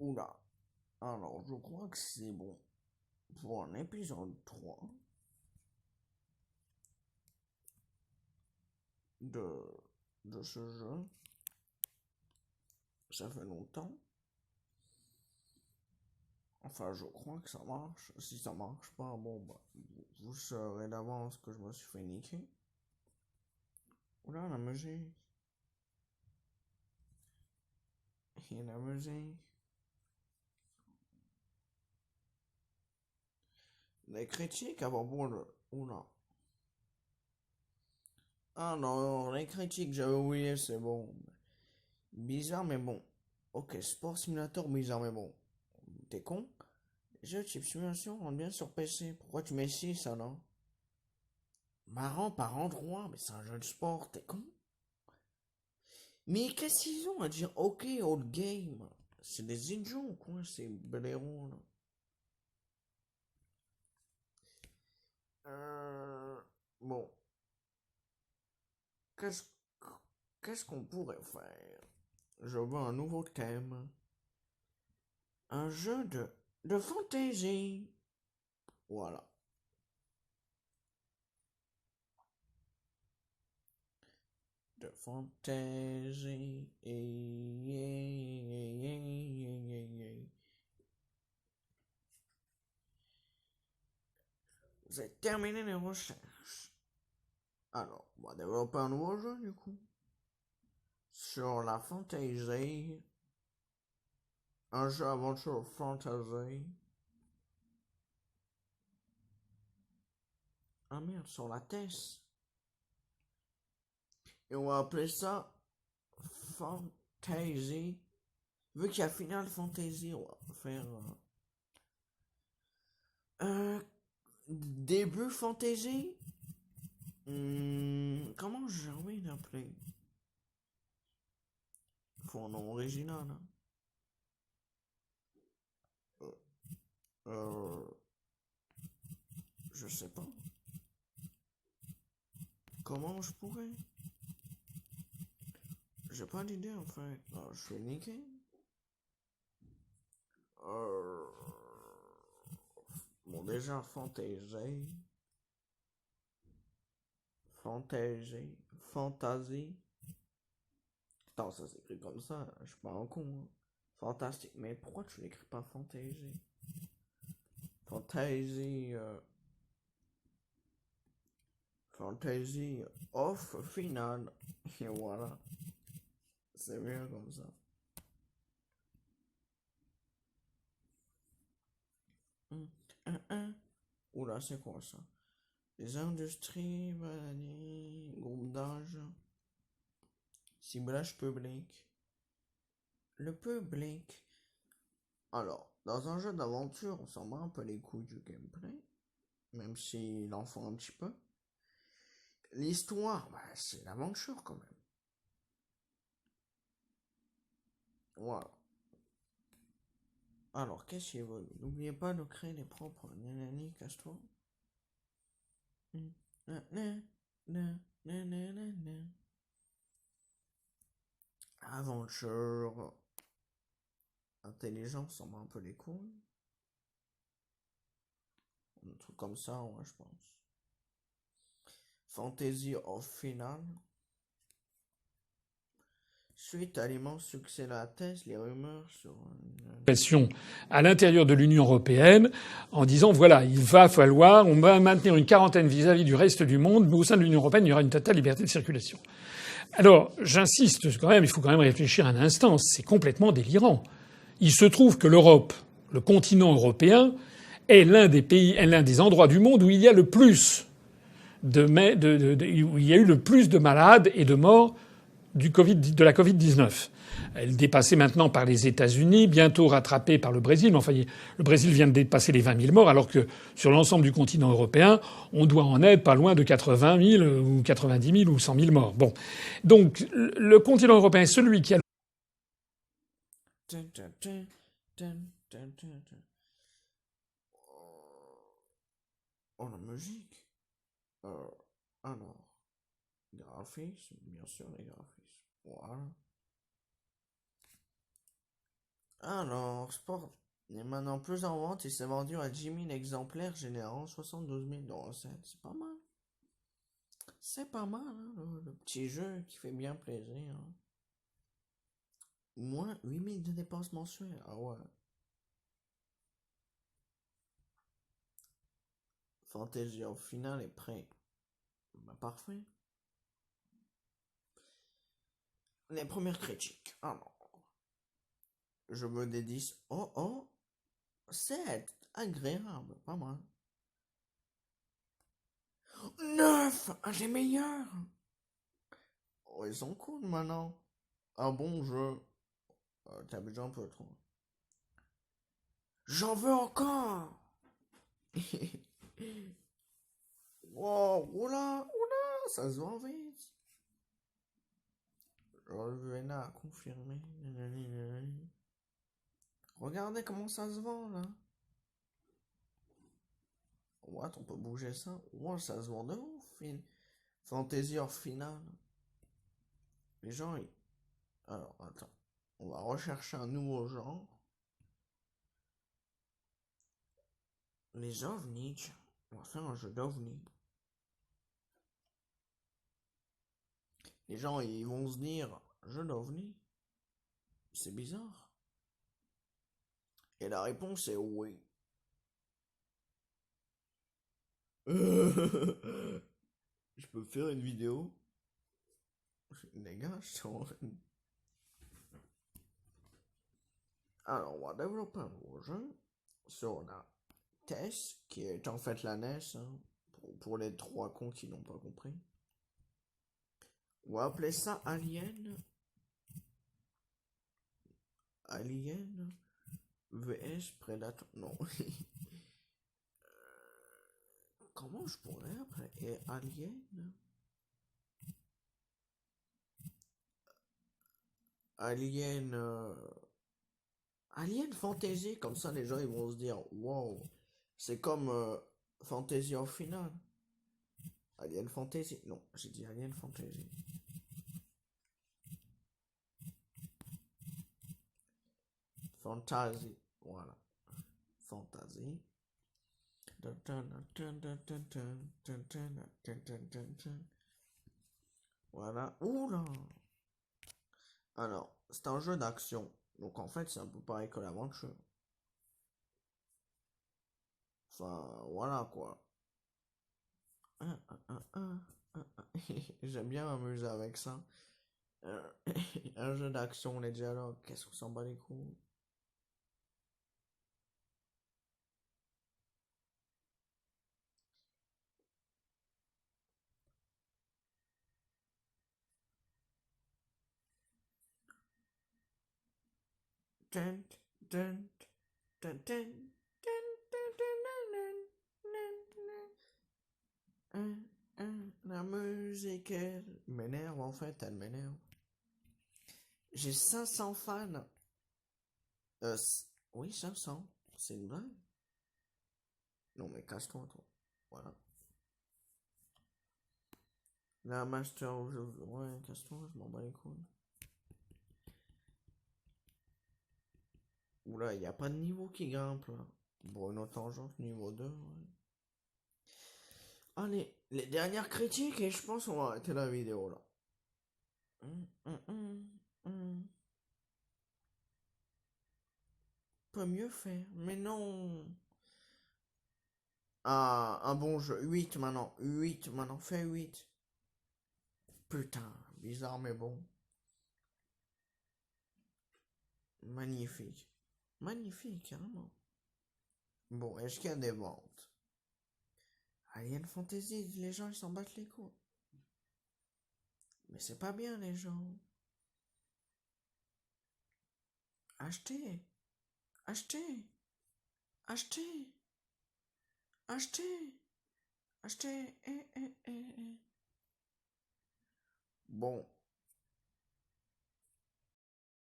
Oula. Alors, je crois que c'est bon pour un épisode 3 de, de ce jeu. Ça fait longtemps. Enfin, je crois que ça marche. Si ça marche pas, bon, bah, vous saurez d'avance que je me suis fait niquer. Oula, la musique. Et la musique. Les critiques avant bon le. Oula. Ah non, les critiques, j'avais oublié, c'est bon. Bizarre, mais bon. Ok, Sport Simulator, bizarre, mais bon. T'es con? Jeu type simulation rentre bien sur PC. Pourquoi tu mets 6 alors? Marrant par endroit, mais c'est un jeu de sport, t'es con? Mais qu'est-ce qu'ils ont à dire ok, old game? C'est des idiots ou quoi, ces blaireaux là? Euh... Bon, qu'est-ce qu'est-ce qu'on pourrait faire? Je veux un nouveau thème. Un jeu de fantaisie. Voilà. De fantaisie. Vous avez terminé les recherches. Alors, on va développer un nouveau jeu du coup. Sur la fantasy. Un jeu aventure fantasy. Ah merde, sur la TES. Et on va appeler ça Fantasy. Vu qu'il y a Final Fantasy, on va faire début Fantasy. Comment j'ai envie d'appeler? Faut un nom original. Hein. Euh, euh, je sais pas. Comment je pourrais? J'ai pas d'idée en fait. Je suis niqué. Euh, bon, déjà, fantasy. Attends, ça s'écrit comme ça, je suis pas un con. Hein. Fantastique. Mais pourquoi tu l'écris pas fantasy? Fantasy. Fantasy off final. Et voilà. C'est bien comme ça. Oula, c'est quoi ça? Les industries, maladies, groupe d'âge, ciblage public. Le public. Alors, dans un jeu d'aventure, on s'en bat un peu les couilles du gameplay, même s'il en faut un petit peu. L'histoire, bah, c'est l'aventure quand même. Voilà. Alors, qu'est-ce qu'il veut? N'oubliez pas de créer les propres. Nanani, casse-toi. Aventure. Intelligence, on s'en bat un peu les couilles. Un truc comme ça, ouais, je pense. Fantasy of Final. Suite à l'immense succès de la thèse, les rumeurs sur à l'intérieur de l'Union européenne en disant voilà, il va falloir, on va maintenir une quarantaine vis-à-vis du reste du monde, mais au sein de l'Union européenne, il y aura une totale liberté de circulation. Alors, j'insiste quand même, il faut quand même réfléchir un instant, c'est complètement délirant. Il se trouve que l'Europe, le continent européen, est l'un des pays, est l'un des endroits du monde où il y a le plus où il y a eu le plus de malades et de morts de la Covid-19. Elle est dépassée maintenant par les États-Unis, bientôt rattrapée par le Brésil. Mais enfin, le Brésil vient de dépasser les 20 000 morts, alors que sur l'ensemble du continent européen, on doit en être pas loin de 80 000 ou 90 000 ou 100 000 morts. Bon. Donc, le continent européen est celui qui a oh, la musique. Euh, alors, graphisme, bien sûr, les graphismes. Voilà. Alors, Sport est maintenant plus en vente et s'est vendu à 10 000 exemplaires générant 72 000 de recettes. C'est pas mal. C'est pas mal, hein, le petit jeu qui fait bien plaisir, hein. Moins 8 000 de dépenses mensuelles. Ah ouais. Fantasy au final est prêt. Bah, parfait. Les premières critiques. Alors, je me dédie. Oh oh, c'est agréable, pas mal. 9, les meilleurs. Oh, ils sont cool maintenant. Un bon jeu. T'abuses un peu trop. J'en veux encore. Wow, oula, oula, ça se vend vite. Revena a confirmé. Regardez comment ça se vend là. What, on peut bouger ça? Wow, ça se vend de ouf. Fantasy hors finale. Les gens, alors, attends. On va rechercher un nouveau genre. Les ovnis, tiens. On va faire un jeu d'ovnis. Les gens, ils vont se dire, jeu d'ovnis? C'est bizarre. Et la réponse est oui. Je peux faire une vidéo? Les gars, je suis en... Alors, on va développer un nouveau jeu sur la TES, qui est en fait la NES, hein, pour les trois cons qui n'ont pas compris. On va appeler ça Alien. Alien vs Predator. Non. Comment je pourrais appeler Alien? Alien. Alien Fantasy, comme ça les gens ils vont se dire wow, c'est comme Fantasy au final. Alien Fantasy. Non, j'ai dit Alien Fantasy. Fantasy. Voilà. Fantasy. Voilà. Oula. Alors, c'est un jeu d'action. Donc en fait, c'est un peu pareil que l'aventure. Enfin, voilà quoi. J'aime bien m'amuser avec ça. Euh, un jeu d'action, les dialogues, qu'est-ce qu'on s'en bat les couilles. Dun, dun, dun, dun, dun, dun, dun, dun, La musique, elle m'énerve en fait, elle m'énerve. J'ai 500 fans. Oui, 500. C'est une blague? Non, mais casse-toi, toi. Voilà. La Master, ouais, casse-toi, je m'en bats les couilles. Oula, il n'y a pas de niveau qui grimpe là. Bruno Tangente, niveau 2. Ouais. Allez, les dernières critiques et je pense qu'on va arrêter la vidéo là. Hum, hum, hum, hum. Peut mieux faire, mais non. Ah, un bon jeu. 8 maintenant. 8 maintenant. Fais 8. Putain, bizarre mais bon. Magnifique. Magnifique, carrément. Bon, est-ce qu'il y a des ventes? Alien Fantasy, les gens ils s'en battent les couilles. Mais c'est pas bien les gens. Achetez. Achetez. Achetez. Achetez. Achetez. Bon,